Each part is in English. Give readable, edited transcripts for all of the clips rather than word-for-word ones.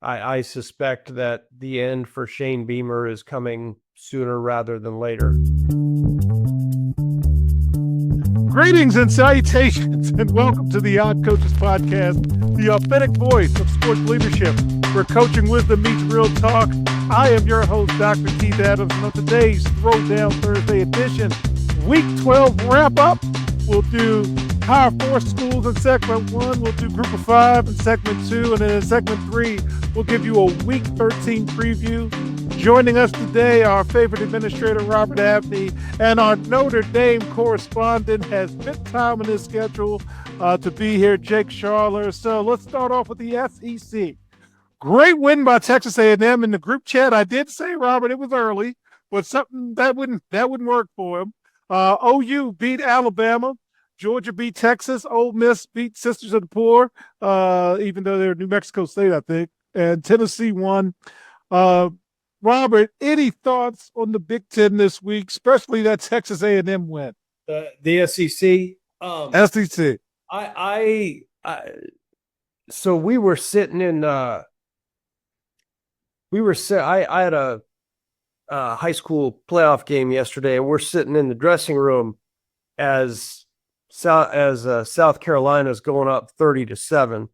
I suspect that the end for Shane Beamer is coming sooner rather than later. Greetings and salutations, and welcome to the Odd Coaches Podcast, the authentic voice of sports leadership, where coaching wisdom meets real talk. I am your host, Dr. Keith Adams, and on today's Throwdown Thursday edition, Week 12 wrap-up, we'll do Power 4 schools in Segment 1, we'll do Group of 5 in Segment 2, and then in Segment 3, we'll give you a Week 13 preview. Joining us today, our favorite administrator, Robert Abney, and our Notre Dame correspondent has fit time in his schedule to be here, Jake Sharler. So let's start off with the SEC. Great win by Texas A&M in the group chat. I did say, Robert, it was early, but something that wouldn't work for him. OU beat Alabama. Georgia beat Texas. Ole Miss beat Sisters of the Poor, even though they're New Mexico State, I think. And Tennessee won. Robert, any thoughts on the Big Ten this week, especially that Texas A&M win? The SEC. SEC. So we were sitting in. I had a high school playoff game yesterday, and we're sitting in the dressing room as South Carolina's going up 30-7,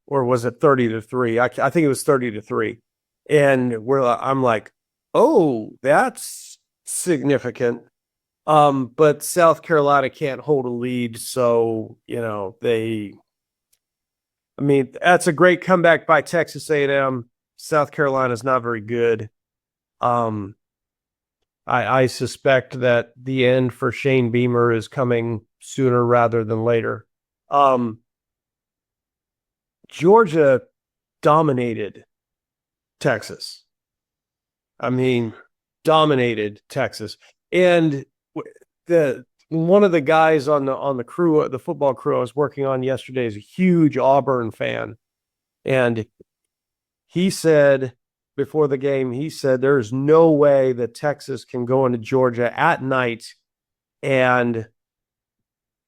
or was it 30-3? I think it was 30-3. And I'm like, oh, that's significant. But South Carolina can't hold a lead. So, that's a great comeback by Texas A&M. South Carolina's not very good. I suspect that the end for Shane Beamer is coming sooner rather than later. Georgia dominated Texas. Dominated Texas. And one of the guys on the crew, the football crew I was working on yesterday, is a huge Auburn fan. And he said before the game, there's no way that Texas can go into Georgia at night and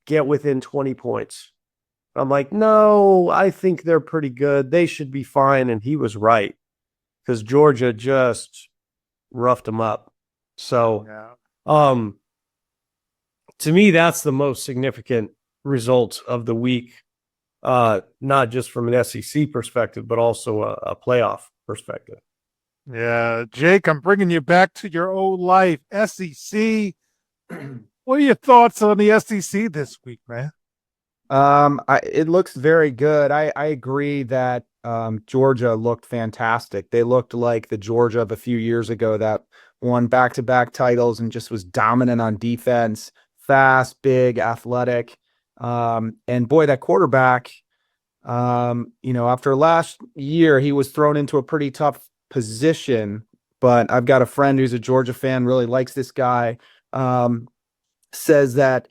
get within 20 points. I'm like, no, I think they're pretty good. They should be fine. And he was right, because Georgia just roughed them up. So, to me, that's the most significant result of the week, not just from an SEC perspective, but also a playoff perspective. Yeah, Jake, I'm bringing you back to your old life, SEC. What are your thoughts on the SEC this week, man? It looks very good. I agree that Georgia looked fantastic. They looked like the Georgia of a few years ago that won back-to-back titles and just was dominant on defense, fast, big, athletic. And boy, that quarterback, after last year, he was thrown into a pretty tough position, but I've got a friend who's a Georgia fan, really likes this guy, says that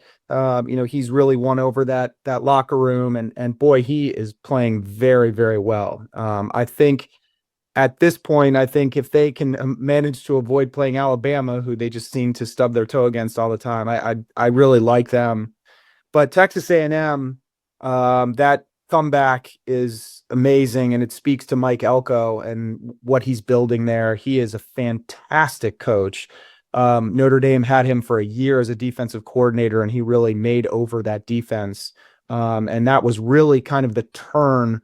he's really won over that locker room, and boy, he is playing very, very well. I think at this point, if they can manage to avoid playing Alabama, who they just seem to stub their toe against all the time, I really like them. But Texas A&M, that comeback is amazing, and it speaks to Mike Elko and what he's building there. He is a fantastic coach. Notre Dame had him for a year as a defensive coordinator, and he really made over that defense. And that was really kind of the turn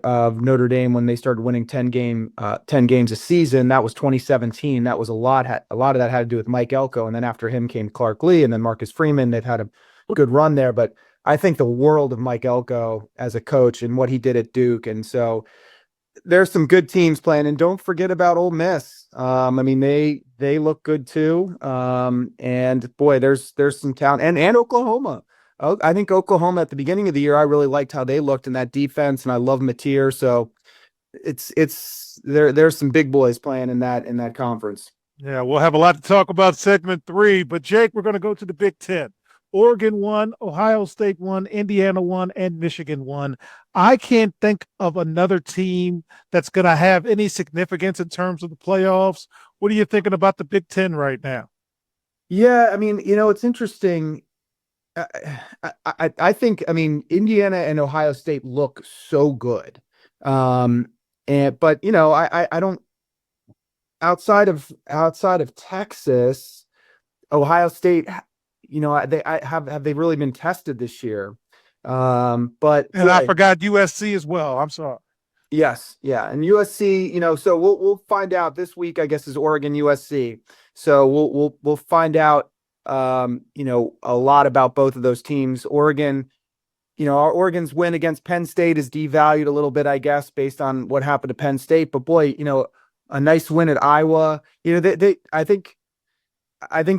of Notre Dame when they started winning 10 games a season. That was 2017. That was a lot of that had to do with Mike Elko. And then after him came Clark Lee and then Marcus Freeman. They've had a good run there, but I think the world of Mike Elko as a coach and what he did at Duke. And so there's some good teams playing, and don't forget about Ole Miss. They look good too. And boy, there's some talent, and Oklahoma. I think Oklahoma at the beginning of the year, I really liked how they looked in that defense, and I love Mateer. So there's some big boys playing in that conference. Yeah, we'll have a lot to talk about segment 3, but Jake, we're going to go to the Big Ten. Oregon won, Ohio State won, Indiana won, and Michigan won. I can't think of another team that's going to have any significance in terms of the playoffs. What are you thinking about the Big Ten right now? Yeah, it's interesting. I think Indiana and Ohio State look so good. But I don't, outside of Texas, Ohio State, have they really been tested this year? But And I forgot USC as well. I'm sorry. yes, yeah, and USC, so we'll find out this week. I guess is Oregon USC. So we'll find out, a lot about both of those teams. Oregon, our Oregon's win against Penn State is devalued a little bit, I guess, based on what happened to Penn State. But boy, a nice win at Iowa. I think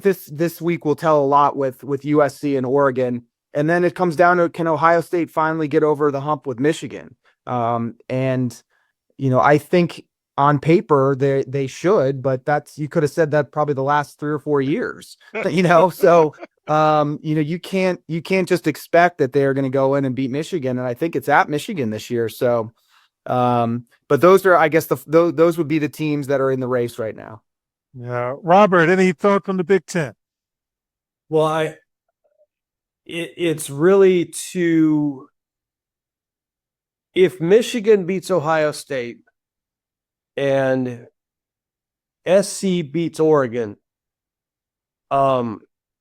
this week will tell a lot with USC and Oregon. And then it comes down to, can Ohio State finally get over the hump with Michigan? I think on paper they should, but you could have said that probably the last 3 or 4 years, so you can't just expect that they're going to go in and beat Michigan. And I think it's at Michigan this year. So, but those are, I guess those would be the teams that are in the race right now. Yeah. Robert, any thoughts on the Big Ten? Well, it's really if Michigan beats Ohio State and SC beats Oregon,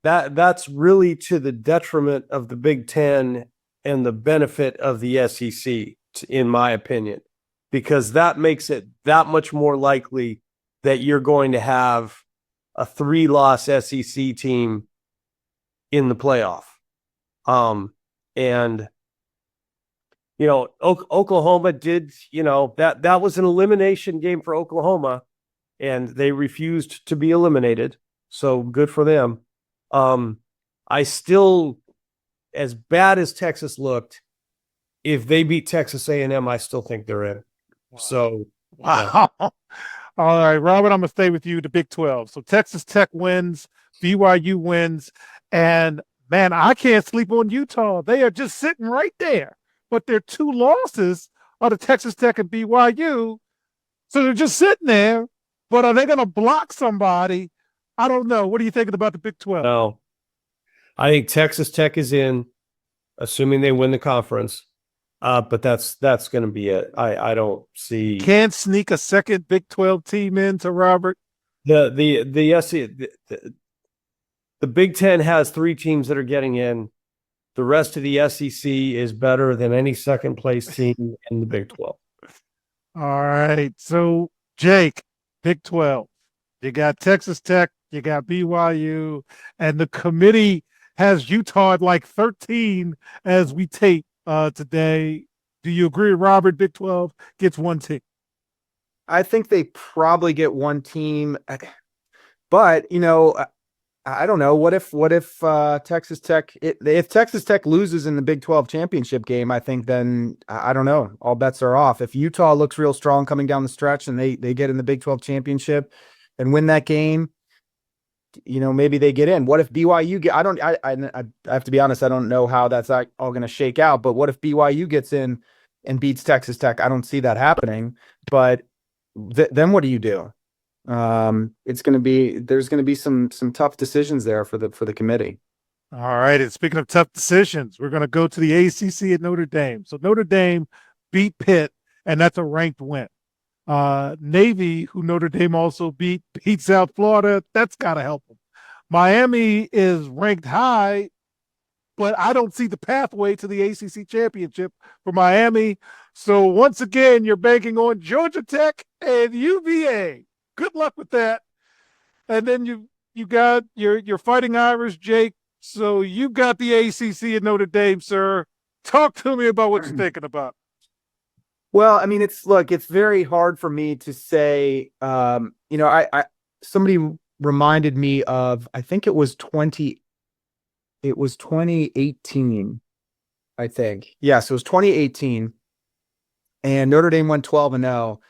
that's really to the detriment of the Big Ten and the benefit of the SEC, in my opinion, because that makes it that much more likely that you're going to have a 3-loss SEC team in the playoff. And Oklahoma did, that was an elimination game for Oklahoma, and they refused to be eliminated. So good for them. I still, as bad as Texas looked, if they beat Texas A&M, I still think they're in. So, wow. Yeah. All right, Robert, I'm going to stay with you, the Big 12. So Texas Tech wins, BYU wins, and man, I can't sleep on Utah. They are just sitting right there. But their 2 losses are to Texas Tech and BYU. So they're just sitting there. But are they going to block somebody? I don't know. What are you thinking about the Big 12? No. I think Texas Tech is in, assuming they win the conference. But that's going to be it. I don't see. Can't sneak a second Big 12 team into Robert. The Big Ten has 3 teams that are getting in. The rest of the SEC is better than any second place team in the Big 12. All right. So, Jake, Big 12. You got Texas Tech, you got BYU, and the committee has Utah at like 13 as we tape today. Do you agree, Robert? Big 12 gets 1 team. I think they probably get 1 team, but I don't know. What if Texas Tech, if Texas Tech loses in the Big 12 championship game, I think then, I don't know, all bets are off. If Utah looks real strong coming down the stretch and they get in the Big 12 championship and win that game, maybe they get in. What if BYU I have to be honest, I don't know how that's all going to shake out, but what if BYU gets in and beats Texas Tech? I don't see that happening, but then what do you do? There's going to be some tough decisions there for the committee. All right. And speaking of tough decisions, we're going to go to the ACC at Notre Dame. So Notre Dame beat Pitt, and that's a ranked win. Navy, who Notre Dame also beat South Florida. That's got to help them. Miami is ranked high, but I don't see the pathway to the ACC championship for Miami. So once again, you're banking on Georgia Tech and UVA. Good luck with that. And then you got your Fighting Irish, Jake. So you've got the ACC at Notre Dame, sir. Talk to me about what you're thinking about. Well, I mean, it's very hard for me to say. Somebody reminded me of, I think it was 2018. I think, yes, it was 2018, and Notre Dame went 12-0.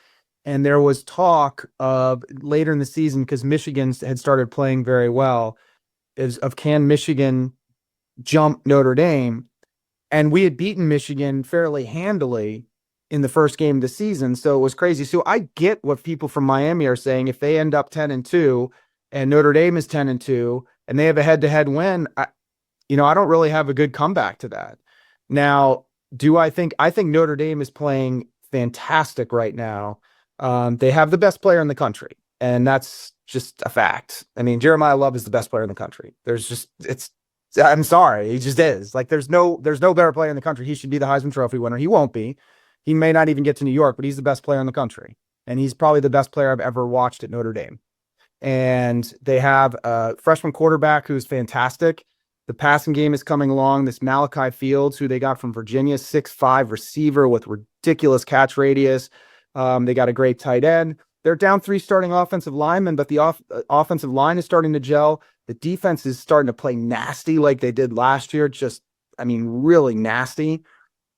And there was talk of later in the season, because Michigan had started playing very well, can Michigan jump Notre Dame? And we had beaten Michigan fairly handily in the first game of the season. So it was crazy. So I get what people from Miami are saying. If they end up 10-2 and Notre Dame is 10-2 and they have a head-to-head win, I don't really have a good comeback to that. Now, I think Notre Dame is playing fantastic right now. They have the best player in the country, and that's just a fact. I mean, Jeremiah Love is the best player in the country. I'm sorry, he just is. Like, there's no better player in the country. He should be the Heisman Trophy winner. He won't be. He may not even get to New York, but he's the best player in the country. And he's probably the best player I've ever watched at Notre Dame. And they have a freshman quarterback who's fantastic. The passing game is coming along. This Malachi Fields, who they got from Virginia, 6'5" receiver with ridiculous catch radius. They got a great tight end. They're down 3 starting offensive linemen, but the offensive line is starting to gel. The defense is starting to play nasty like they did last year. Really nasty.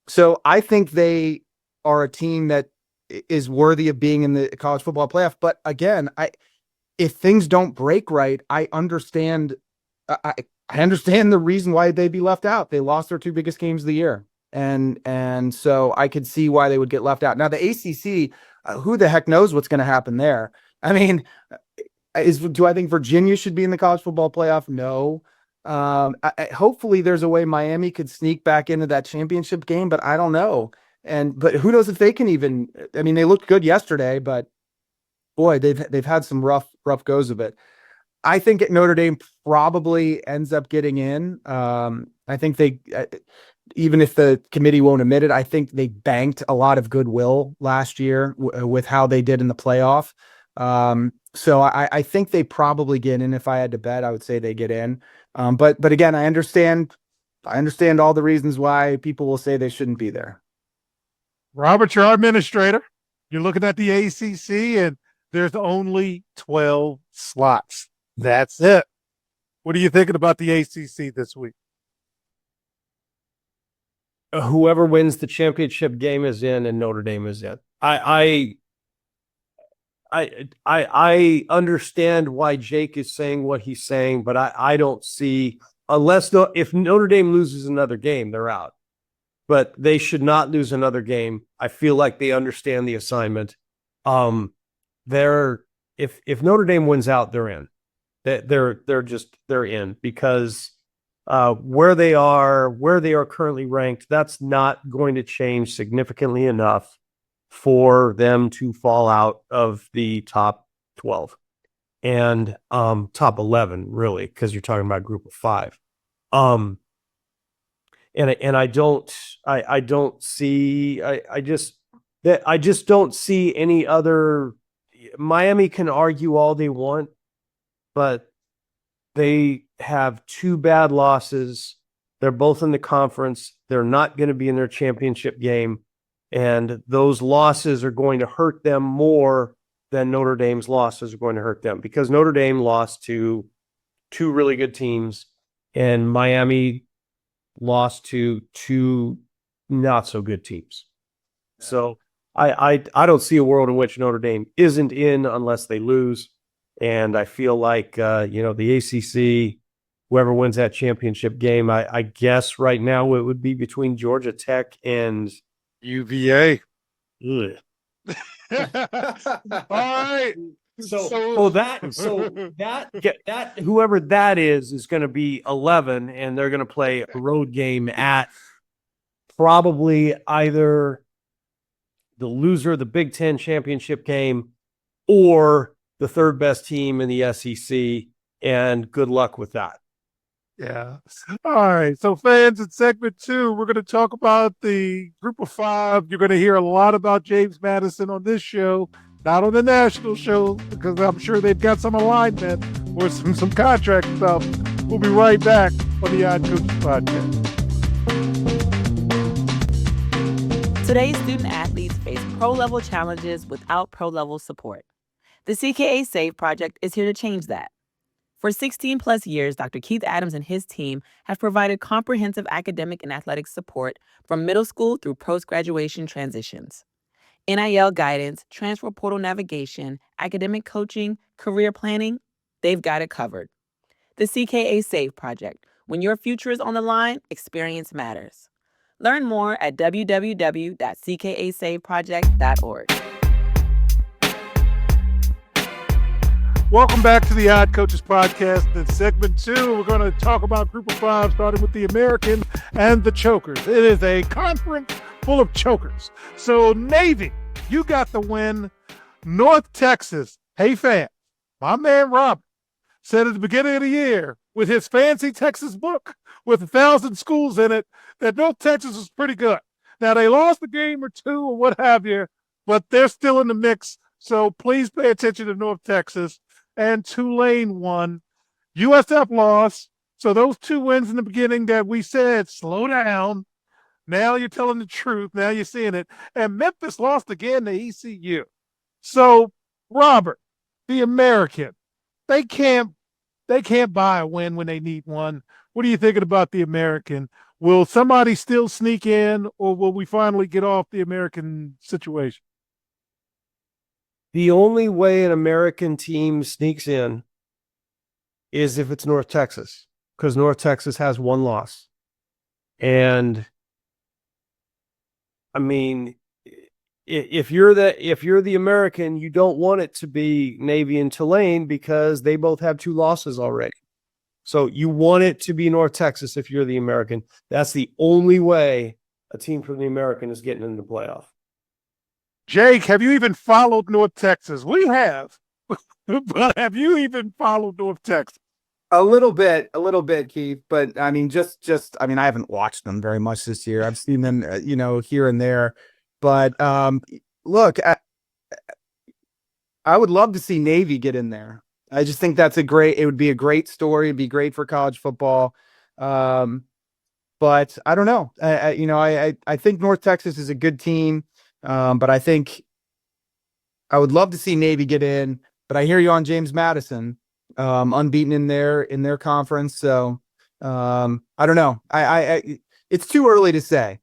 So I think they are a team that is worthy of being in the college football playoff. But again, if things don't break right, I understand. I understand the reason why they'd be left out. They lost their 2 biggest games of the year. And so I could see why they would get left out. Now, the ACC, who the heck knows what's going to happen there? I mean, do I think Virginia should be in the college football playoff? No. Hopefully there's a way Miami could sneak back into that championship game, but I don't know. But who knows if they can even, I mean, they looked good yesterday, but boy, they've had some rough goes of it. I think Notre Dame probably ends up getting in. I think they, even if the committee won't admit it, I think they banked a lot of goodwill last year with how they did in the playoff. So I think they probably get in. If I had to bet, I would say they get in. But again, I understand all the reasons why people will say they shouldn't be there. Robert, you're our administrator. You're looking at the ACC, and there's only 12 slots. That's it. What are you thinking about the ACC this week? Whoever wins the championship game is in, and Notre Dame is in. I understand why Jake is saying what he's saying, but I don't see, if Notre Dame loses another game, they're out. But they should not lose another game. I feel like they understand the assignment. If Notre Dame wins out, they're in. They're in, because where they are currently ranked, that's not going to change significantly enough for them to fall out of the top 12 and top 11, really, because you're talking about a group of 5. And I just don't see any other. Miami can argue all they want, but they have 2 bad losses. They're both in the conference. They're not going to be in their championship game. And those losses are going to hurt them more than Notre Dame's losses are going to hurt them, because Notre Dame lost to 2 really good teams, and Miami lost to 2 not so good teams. So I don't see a world in which Notre Dame isn't in unless they lose. And I feel like, the ACC, whoever wins that championship game, I guess right now it would be between Georgia Tech and UVA. Ugh. All right. That whoever that is going to be 11, and they're going to play a road game at probably either the loser of the Big Ten championship game or the 3rd best team in the SEC, and good luck with that. Yeah. All right. So, fans, in segment 2, we're going to talk about the group of 5. You're going to hear a lot about James Madison on this show, not on the national show, because I'm sure they've got some alignment or some contract stuff. We'll be right back on the Odd Coaches Podcast. Today's student athletes face pro-level challenges without pro-level support. The CKA SAVE project is here to change that. For 16 plus years, Dr. Keith Adams and his team have provided comprehensive academic and athletic support from middle school through post-graduation transitions. NIL guidance, transfer portal navigation, academic coaching, career planning, they've got it covered. The CKA SAVE project. When your future is on the line, experience matters. Learn more at www.ckasaveproject.org. Welcome back to the Odd Coaches Podcast. In segment 2, we're going to talk about Group of 5, starting with the American and the Chokers. It is a conference full of chokers. So Navy, you got the win. North Texas, hey fam, my man Rob said at the beginning of the year with his fancy Texas book with 1,000 schools in it that North Texas was pretty good. Now, they lost a game or two or what have you, but they're still in the mix. So please pay attention to North Texas. And Tulane won. USF lost. So those 2 wins in the beginning that we said, slow down. Now you're telling the truth. Now you're seeing it. And Memphis lost again to ECU. So, Robert, the American, they can't buy a win when they need one. What are you thinking about the American? Will somebody still sneak in, or will we finally get off the American situation? The only way an American team sneaks in is if it's North Texas, because North Texas has 1 loss. And I mean, if you're the American, you don't want it to be Navy and Tulane because they both have 2 losses already. So you want it to be North Texas if you're the American. That's the only way a team from the American is getting into the playoff. Jake, have you even followed North Texas? We have. But have you even followed North Texas? A little bit, Keith. But I mean, I mean, I haven't watched them very much this year. I've seen them, here and there. But look, I would love to see Navy get in there. I just think it would be a great story. It'd be great for college football. But I don't know. I think North Texas is a good team. But I think I would love to see Navy get in. But I hear you on James Madison, unbeaten in their conference. So I don't know. It's too early to say.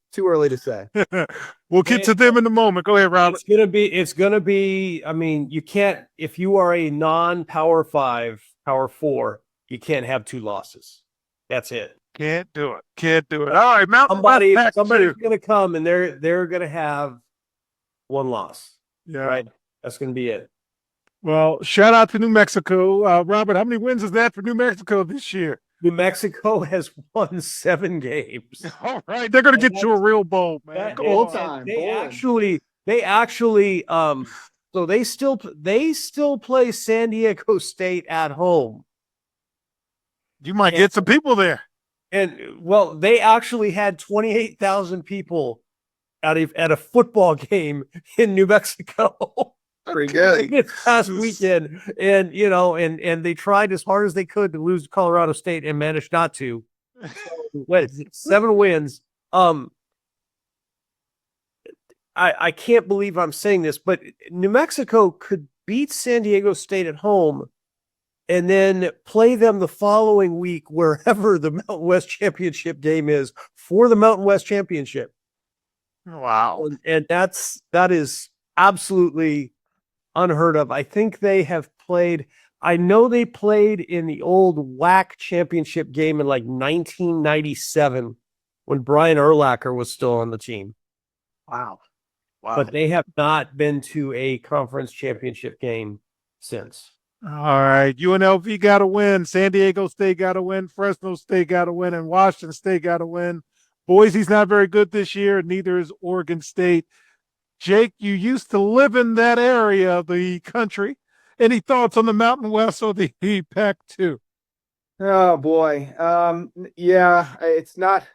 We'll get to them in a moment. Go ahead, Robert. It's gonna be. I mean, you can't, if you are a non-Power 5, Power 4, you can't have 2 losses. That's it. Can't do it. All right, Mountain Somebody's gonna come and they're gonna have 1 loss. Yeah. Right. That's gonna be it. Well, shout out to New Mexico. Robert, how many wins is that for New Mexico this year? New Mexico has won 7 games. All right, they're going to get you a real bowl, man. They actually, so they still play San Diego State at home. You might get some people there. And well, they actually had 28,000 people at a football game in New Mexico. Pretty good. This past weekend, and and they tried as hard as they could to lose to Colorado State and managed not to. So, 7 wins. I can't believe I'm saying this, but New Mexico could beat San Diego State at home and then play them the following week wherever the Mountain West Championship game is for the Mountain West Championship. Wow. And that is absolutely unheard of. I think they have played, I know they played in the old WAC championship game in like 1997 when Brian Urlacher was still on the team. Wow. But they have not been to a conference championship game since. All right. UNLV got to win. San Diego State got to win. Fresno State got to win. And Washington State got to win. Boise's not very good this year. Neither is Oregon State. Jake, you used to live in that area of the country. Any thoughts on the Mountain West or the Pac-2? Oh boy. Yeah, it's not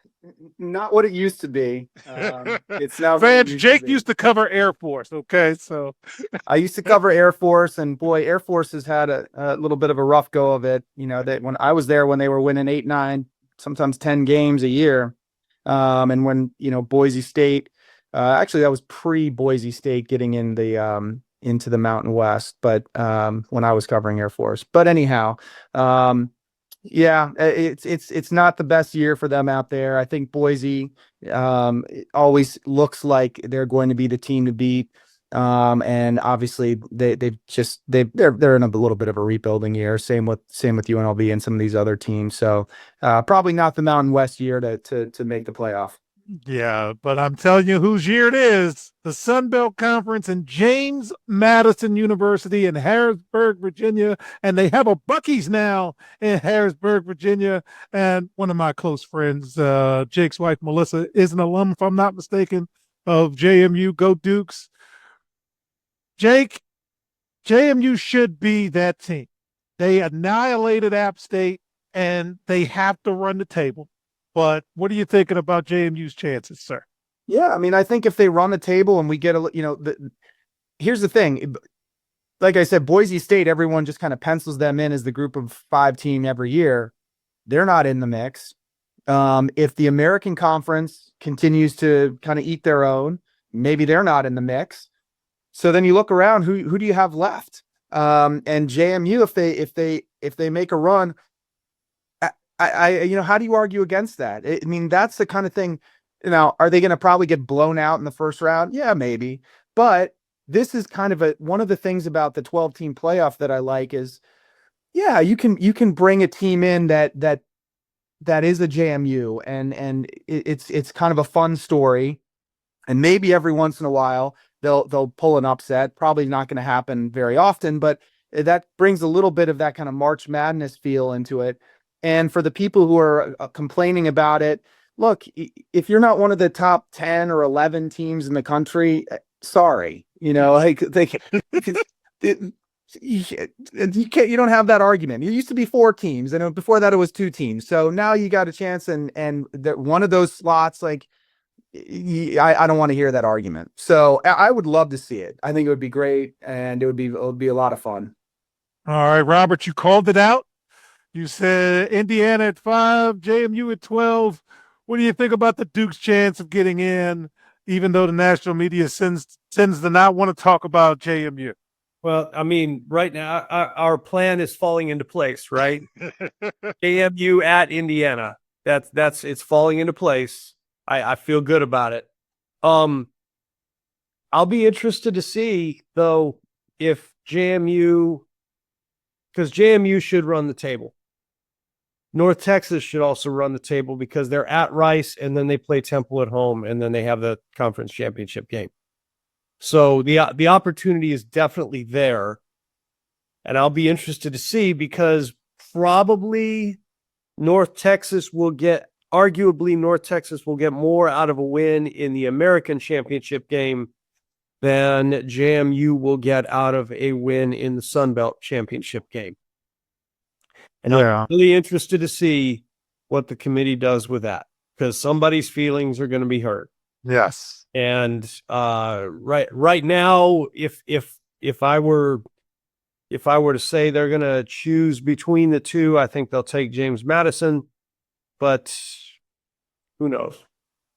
what it used to be. It's now fans. Jake used to cover Air Force. Okay, so I used to cover Air Force, and boy, Air Force has had a little bit of a rough go of it. That when I was there, when they were winning 8, 9, sometimes 10 games a year, and when Boise State, actually that was pre-Boise State getting in the into the Mountain West, but when I was covering Air Force. But anyhow, yeah, it's not the best year for them out there. I think Boise always looks like they're going to be the team to beat. And obviously they're in a little bit of a rebuilding year. Same with UNLV and some of these other teams. So probably not the Mountain West year to make the playoff. Yeah, but I'm telling you whose year it is. The Sun Belt Conference and James Madison University in Harrisburg, Virginia. And they have a Buc-ee's now in Harrisburg, Virginia. And one of my close friends, Jake's wife, Melissa, is an alum, if I'm not mistaken. of JMU. Go Dukes. Jake, JMU should be that team. They annihilated App State, and they have to run the table. But what are you thinking about JMU's chances, sir? Yeah, I mean, I think if they run the table and we get here's the thing. Like I said, Boise State, everyone just kind of pencils them in as the group of 5 team every year. They're not in the mix. If the American Conference continues to kind of eat their own, maybe they're not in the mix. So then you look around, who do you have left? And JMU, if they make a run, how do you argue against that? I mean, that's the kind of thing. Now, are they going to probably get blown out in the first round? Yeah, maybe. But this is kind of one of the things about the 12-team playoff that I like is, yeah, you can bring a team in that is a JMU, and it's kind of a fun story, and maybe every once in a while they'll pull an upset. Probably not going to happen very often, but that brings a little bit of that kind of March Madness feel into it. And for the people who are complaining about it, look, if you're not one of the top 10 or 11 teams in the country, sorry, you don't have that argument. It used to be 4 teams, and before that it was 2 teams. So now you got a chance, and one of those slots, like, I don't want to hear that argument. So I would love to see it. I think it would be great, and it would be a lot of fun. All right, Robert, you called it out. You said Indiana at 5, JMU at 12. What do you think about the Duke's chance of getting in, even though the national media tends to not want to talk about JMU? Well, I mean, right now our plan is falling into place, right? JMU at Indiana. It's falling into place. I feel good about it. I'll be interested to see though if JMU, because JMU should run the table. North Texas should also run the table because they're at Rice and then they play Temple at home and then they have the conference championship game. So the opportunity is definitely there. And I'll be interested to see because arguably North Texas will get more out of a win in the American championship game than JMU will get out of a win in the Sun Belt championship game. And I'm really interested to see what the committee does with that because somebody's feelings are going to be hurt. Yes. And right now, if I were to say they're going to choose between the two, I think they'll take James Madison, but who knows?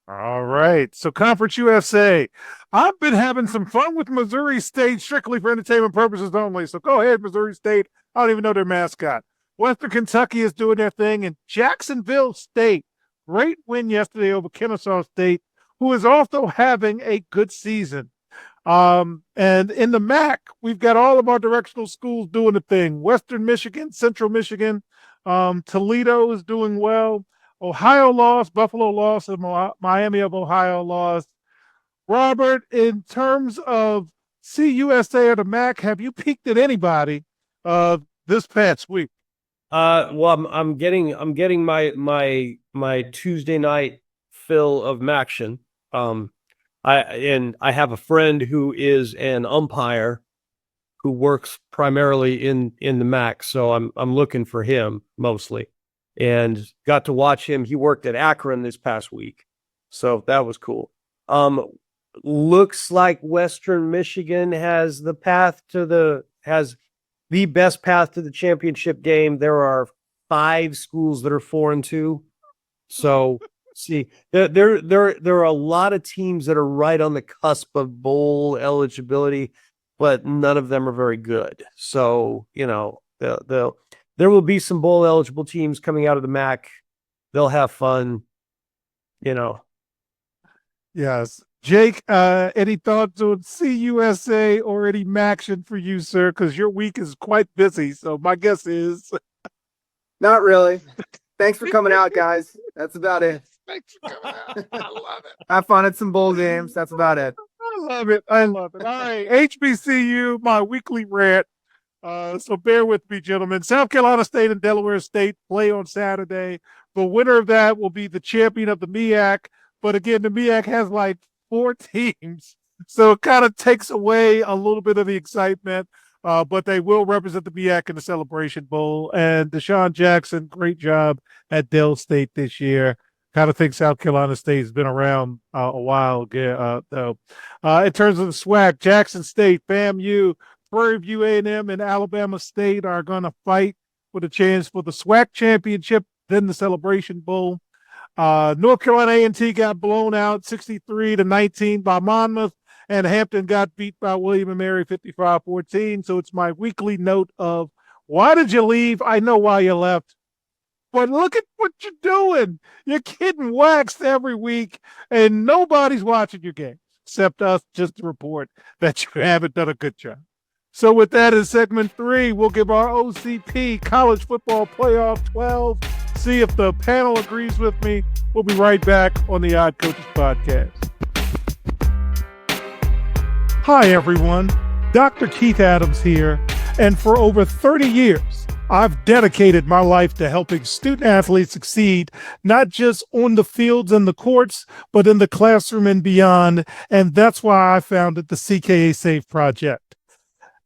All right. So Conference USA. I've been having some fun with Missouri State strictly for entertainment purposes only. So go ahead, Missouri State. I don't even know their mascot. Western Kentucky is doing their thing, and Jacksonville State, great win yesterday over Kennesaw State, who is also having a good season. And in the MAC, we've got all of our directional schools doing the thing. Western Michigan, Central Michigan, Toledo is doing well. Ohio lost, Buffalo lost, and Miami of Ohio lost. Robert, in terms of CUSA or the MAC, have you peeked at anybody this past week? Well, I'm getting my Tuesday night fill of Maction. I have a friend who is an umpire who works primarily in the MAC, so I'm looking for him mostly, and got to watch him. He worked at Akron this past week, so that was cool. Looks like Western Michigan has the best path to the championship game. There are 5 schools that are 4-2. So see, there are a lot of teams that are right on the cusp of bowl eligibility, but none of them are very good. So, there will be some bowl eligible teams coming out of the MAC. They'll have fun, Yes. Jake, any thoughts on CUSA or any Maction for you, sir? Because your week is quite busy. So my guess is not really. Thanks for coming out, guys. That's about it. Thanks for coming out. I love it. Have fun at some bowl games. That's about it. I love it. All right. HBCU, my weekly rant. So bear with me, gentlemen. South Carolina State and Delaware State play on Saturday. The winner of that will be the champion of the MEAC. But again, the MEAC has like 4 teams. So it kind of takes away a little bit of the excitement. But they will represent the BIAC in the Celebration Bowl. And Deshaun Jackson, great job at Dell State this year. Kind of think South Carolina State has been around a while, though. In terms of the SWAC, Jackson State, FAMU, Prairie View A&M, and Alabama State are going to fight for the chance for the SWAC championship, then the Celebration Bowl. North Carolina A&T got blown out 63-19 by Monmouth, and Hampton got beat by William & Mary 55-14. So it's my weekly note of, why did you leave? I know why you left. But look at what you're doing. You're getting waxed every week, and nobody's watching your games except us, just to report that you haven't done a good job. So with that, in segment 3, we'll give our OCP College Football Playoff 12. See if the panel agrees with me. We'll be right back on the Odd Coaches Podcast. Hi, everyone. Dr. Keith Adams here. And for over 30 years, I've dedicated my life to helping student athletes succeed, not just on the fields and the courts, but in the classroom and beyond. And that's why I founded the CKA Save Project.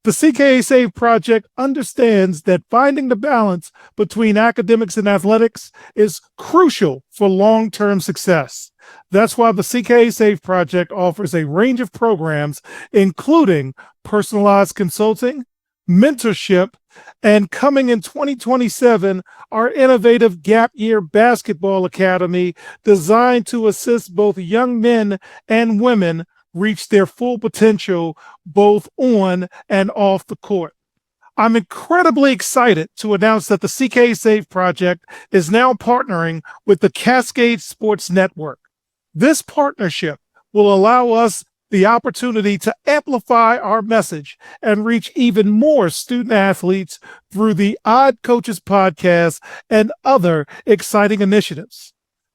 The CKA Save Project understands that finding the balance between academics and athletics is crucial for long-term success. That's why the CKA Save Project offers a range of programs, including personalized consulting, mentorship, and coming in 2027, our innovative Gap Year Basketball Academy designed to assist both young men and women reach their full potential both on and off the court. I'm incredibly excited to announce that the CKA Save Project is now partnering with the Cascade Sports Network. This partnership will allow us the opportunity to amplify our message and reach even more student athletes through the Odd Coaches Podcast and other exciting initiatives.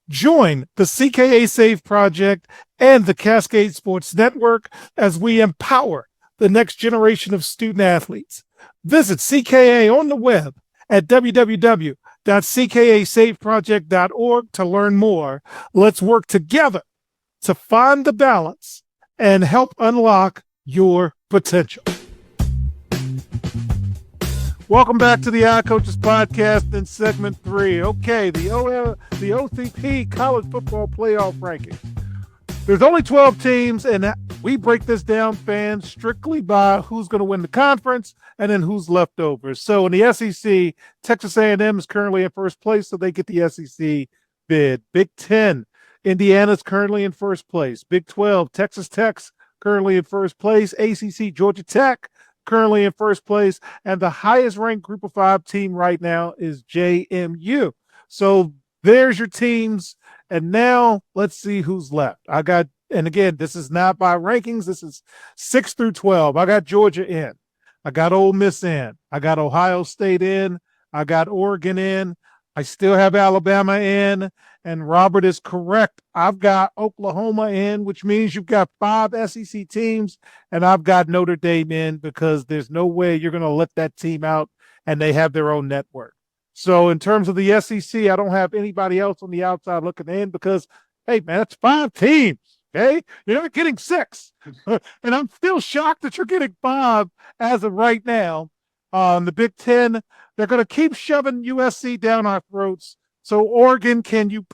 Join the CKA Save Project and the Cascade Sports Network as we empower the next generation of student athletes. Visit CKA on the web at www.ckasaveproject.org to learn more. Let's work together to find the balance and help unlock your potential. Welcome back to the Odd Coaches Podcast in segment 3. Okay, the OCP College Football Playoff Rankings. There's only 12 teams, and we break this down, fans, strictly by who's going to win the conference and then who's left over. So in the SEC, Texas A&M is currently in first place, so they get the SEC bid. Big 10, Indiana's currently in first place. Big 12, Texas Tech's currently in first place. ACC, Georgia Tech currently in first place. And the highest ranked Group of 5 team right now is JMU. So there's your teams. And now let's see who's left. And again, this is not by rankings. This is 6 through 12. I got Georgia in. I got Ole Miss in. I got Ohio State in. I got Oregon in. I still have Alabama in. And Robert is correct. I've got Oklahoma in, which means you've got 5 SEC teams, and I've got Notre Dame in because there's no way you're going to let that team out, and they have their own network. So in terms of the SEC, I don't have anybody else on the outside looking in because, hey, man, that's 5 teams, okay? You're not getting 6. And I'm still shocked that you're getting 5 as of right now. The Big Ten, they're going to keep shoving USC down our throats. So Oregon, can you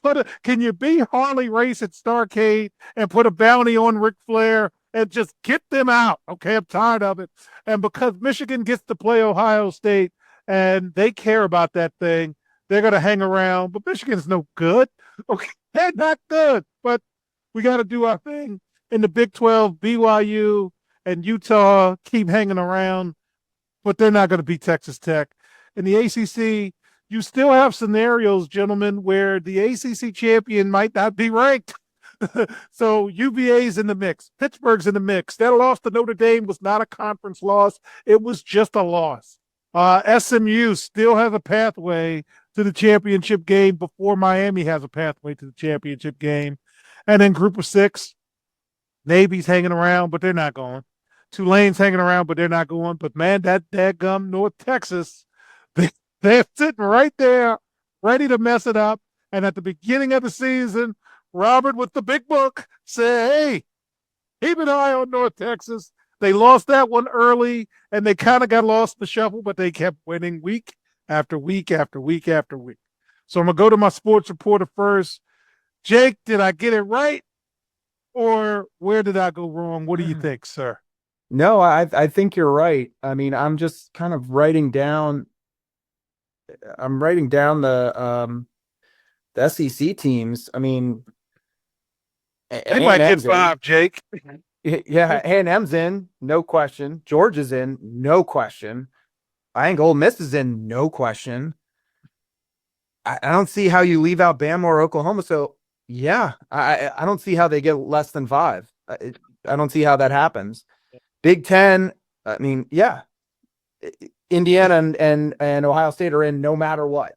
be Harley Race at Starrcade and put a bounty on Ric Flair and just get them out? Okay, I'm tired of it. And because Michigan gets to play Ohio State and they care about that thing, they're going to hang around. But Michigan's no good. Okay, they're not good. But we got to do our thing. In the Big 12, BYU and Utah keep hanging around, but they're not going to beat Texas Tech. In the ACC, you still have scenarios, gentlemen, where the ACC champion might not be ranked. So UVA's in the mix. Pittsburgh's in the mix. That loss to Notre Dame was not a conference loss. It was just a loss. SMU still has a pathway to the championship game before Miami has a pathway to the championship game. And then Group of 6, Navy's hanging around, but they're not going. Tulane's hanging around, but they're not going. But, man, that dadgum North Texas, they're sitting right there, ready to mess it up. And at the beginning of the season, Robert with the big book said, hey, Keep an eye on North Texas. They lost that one early, and they kind of got lost in the shuffle, but they kept winning week after week after week after week. So I'm going to go to my sports reporter first. Jake, did I get it right, or where did I go wrong? What do you think, sir? No, I think you're right. I mean, I'm just kind of writing down. I'm writing down the SEC teams. I mean, They might get A&M's in. 5, Jake. Yeah, A&M's in, no question. Georgia's in, no question. I think Ole Miss is in, no question. I don't see how you leave out Bama or Oklahoma. So yeah, I don't see how they get less than 5. I don't see how that happens. Big Ten, I mean, yeah, Indiana and Ohio State are in no matter what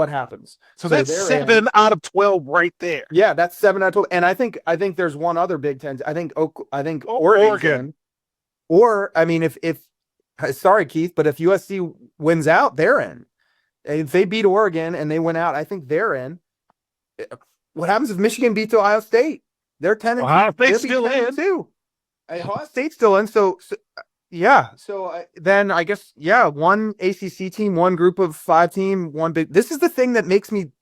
happens. So that's they're 7 in. out of 12 right there. Yeah, that's 7 out of 12. And I think there's one other Big Ten. I think Oregon. Or I mean, if sorry, Keith, but if USC wins out, they're in. If they beat Oregon and they win out, I think they're in. What happens if Michigan beats Ohio State? They're 10 and Ohio State's they'll be still 10 in. and 2. Ohio State's still in. So yeah. So then I guess, yeah, one ACC team, one group of 5 team, one big. This is the thing that makes me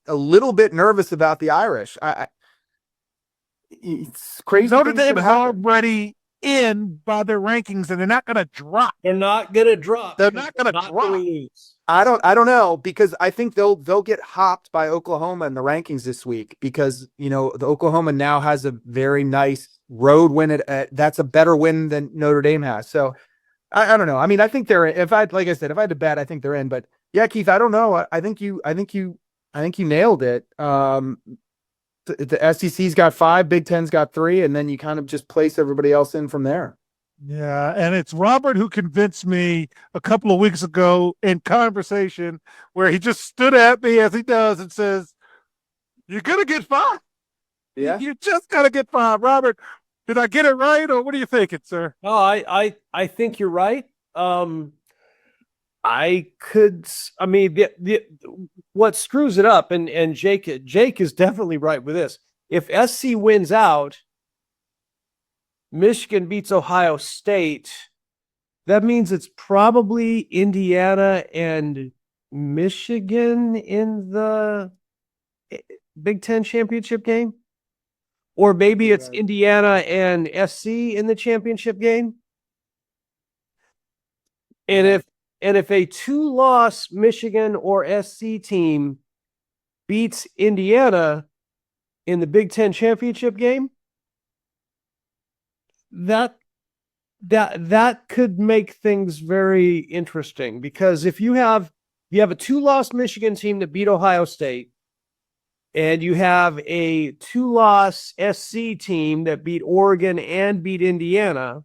a little bit nervous about the Irish. It's crazy. Notre Dame is already in by their rankings, and they're not going to drop. They're not going to drop. They're not going to drop. Lose. I don't know, because I think they'll get hopped by Oklahoma in the rankings this week, because the Oklahoma now has a very nice road win. That's a better win than Notre Dame has. So I don't know. I mean, I think they're, like I said, if I had to bet, I think they're in. But yeah, Keith, I don't know. I think you nailed it. The SEC's got 5, Big Ten's got 3, and then you kind of just place everybody else in from there. Yeah, and it's Robert who convinced me a couple of weeks ago in conversation where he just stood at me as he does and says, "You're gonna get 5. Yeah, you just gotta get 5." Robert, did I get it right, or what are you thinking, sir? Oh, I think you're right. I mean, what screws it up, and Jake is definitely right with this. If SC wins out, Michigan beats Ohio State, that means it's probably Indiana and Michigan in the Big Ten championship game. Or maybe it's Indiana and SC in the championship game. And if a 2-loss Michigan or SC team beats Indiana in the Big Ten championship game, that could make things very interesting, because if you have a 2-loss Michigan team that beat Ohio State, and you have a 2-loss SC team that beat Oregon and beat Indiana,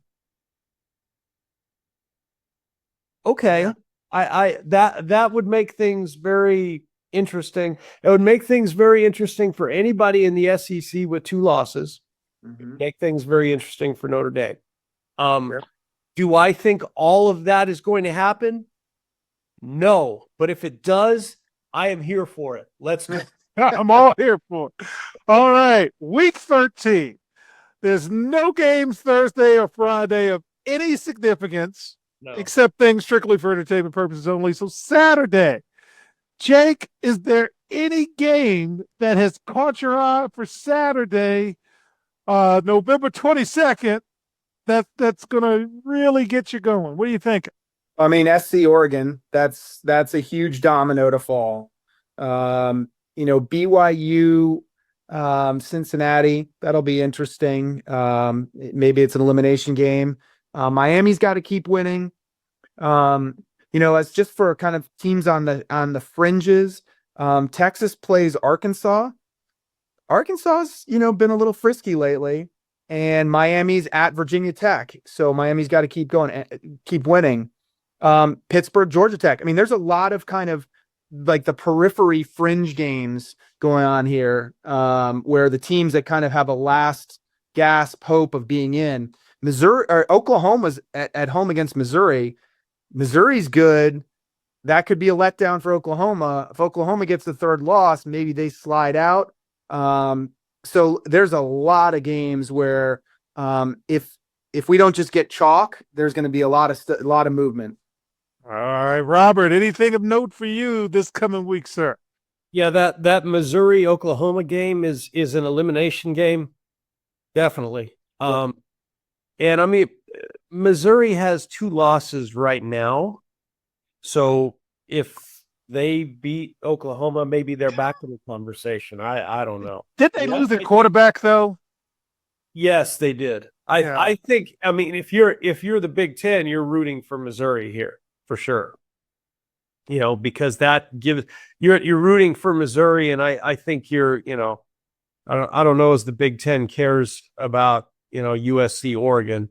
okay, that would make things very interesting. It would make things very interesting for anybody in the SEC with 2 losses. Mm-hmm. Make things very interesting for Notre Dame. Do I think all of that is going to happen? No, but if it does, I am here for it. Let's go. I'm all here for it. All right, week 13. There's no games Thursday or Friday of any significance, except things strictly for entertainment purposes only. So Saturday, Jake, is there any game that has caught your eye for Saturday, November 22nd, that's going to really get you going? What do you think? I mean, SC Oregon, that's a huge domino to fall. BYU, Cincinnati, that'll be interesting. Maybe it's an elimination game. Miami's got to keep winning. As just for kind of teams on the fringes, Texas plays Arkansas. Arkansas's, been a little frisky lately, and Miami's at Virginia Tech. So Miami's got to keep going, keep winning. Pittsburgh, Georgia Tech. I mean, there's a lot of kind of like the periphery fringe games going on here, where the teams that kind of have a last gasp hope of being in. Missouri or Oklahoma's at home against Missouri. Missouri's good. That could be a letdown for Oklahoma. If Oklahoma gets the 3rd loss, maybe they slide out. So there's a lot of games where If we don't just get chalk, there's going to be a lot of movement. All right, Robert, anything of note for you this coming week, sir? Yeah, that Missouri-Oklahoma game is an elimination game. Definitely. And I mean, Missouri has 2 losses right now. So if they beat Oklahoma, maybe they're back in the conversation. I don't know. Did they lose their quarterback, though? Yes, they did. I think, I mean, if you're the Big Ten, you're rooting for Missouri here for sure. Because that gives you're rooting for Missouri, and I think I don't know as the Big Ten cares about USC Oregon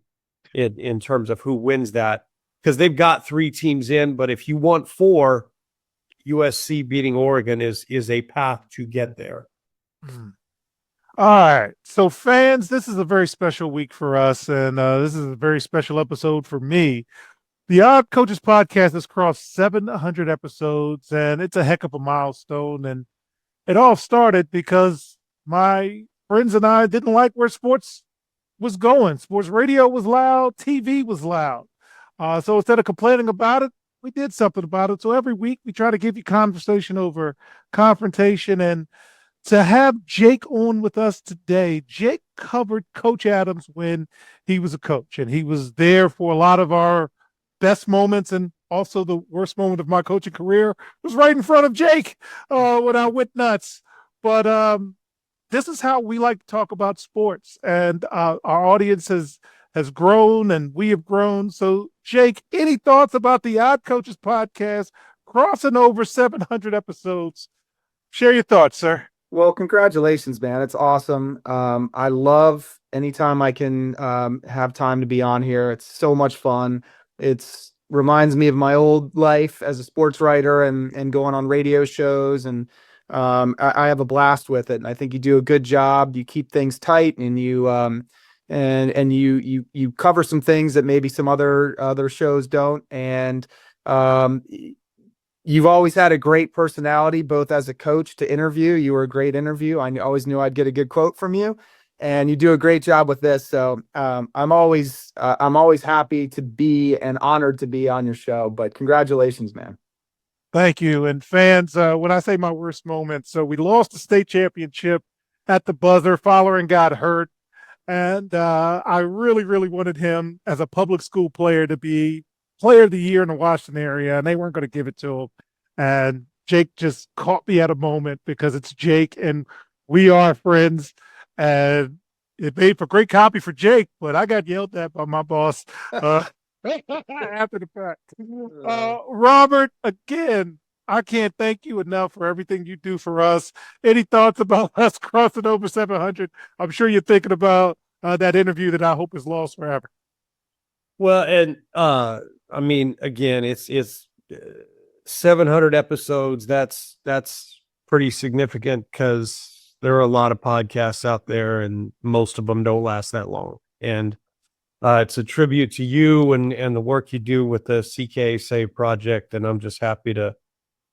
in terms of who wins that, because they've got 3 teams in, but if you want 4, USC beating Oregon is a path to get there. All right. So fans, this is a very special week for us, and this is a very special episode for me. The Odd Coaches podcast has crossed 700 episodes, and it's a heck of a milestone. And it all started because my friends and I didn't like where sports was going. Sports radio was loud. TV was loud. So instead of complaining about it, we did something about it. So every week we try to give you conversation over confrontation. And to have Jake on with us today, Jake covered Coach Adams when he was a coach, and he was there for a lot of our best moments, and also the worst moment of my coaching career was right in front of Jake when I went nuts. But this is how we like to talk about sports, and our audience has grown, and we have grown. So, Jake, any thoughts about the Odd Coaches podcast crossing over 700 episodes? Share your thoughts, sir. Well, congratulations, man. It's awesome. I love anytime I can have time to be on here. It's so much fun. It's reminds me of my old life as a sports writer and going on radio shows. And I have a blast with it. And I think you do a good job. You keep things tight, and you you cover some things that maybe some other shows don't. And you've always had a great personality, both as a coach to interview. You were a great interview. I always knew I'd get a good quote from you, and you do a great job with this. So I'm always happy to be and honored to be on your show. But congratulations, man. Thank you. And fans, when I say my worst moment, so we lost the state championship at the buzzer. Fowler got hurt, and I really, really wanted him as a public school player to be Player of the Year in the Washington area, and they weren't going to give it to him. And Jake just caught me at a moment, because it's Jake and we are friends. And it made for great copy for Jake, but I got yelled at by my boss after the fact. Robert, again, I can't thank you enough for everything you do for us. Any thoughts about us crossing over 700? I'm sure you're thinking about that interview that I hope is lost forever. Well, and I mean, again, it's 700 episodes. That's pretty significant, because there are a lot of podcasts out there, and most of them don't last that long. And it's a tribute to you and the work you do with the CKA Save Project. And I'm just happy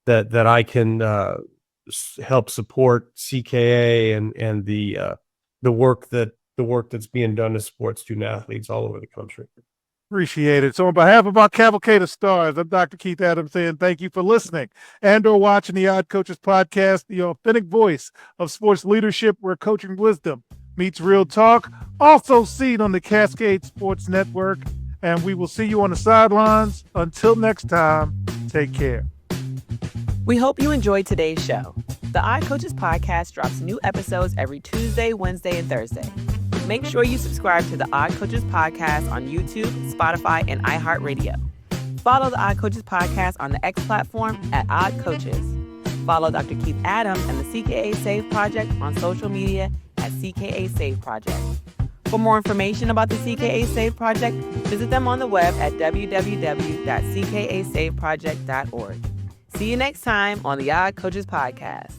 that I can help support CKA and the work that's being done to sports student athletes all over the country. Appreciate it. So on behalf of our cavalcade of stars, I'm Dr. Keith Adams saying thank you for listening and or watching the Odd Coaches podcast, the authentic voice of sports leadership, where coaching wisdom meets real talk. Also seen on the Cascade Sports Network. And we will see you on the sidelines. Until next time, take care. We hope you enjoyed today's show. The Odd Coaches podcast drops new episodes every Tuesday, Wednesday, and Thursday. Make sure you subscribe to the Odd Coaches podcast on YouTube, Spotify, and iHeartRadio. Follow the Odd Coaches podcast on the X platform at Odd Coaches. Follow Dr. Keith Adams and the CKA Save Project on social media at CKA Save Project. For more information about the CKA Save Project, visit them on the web at www.ckasaveproject.org. See you next time on the Odd Coaches podcast.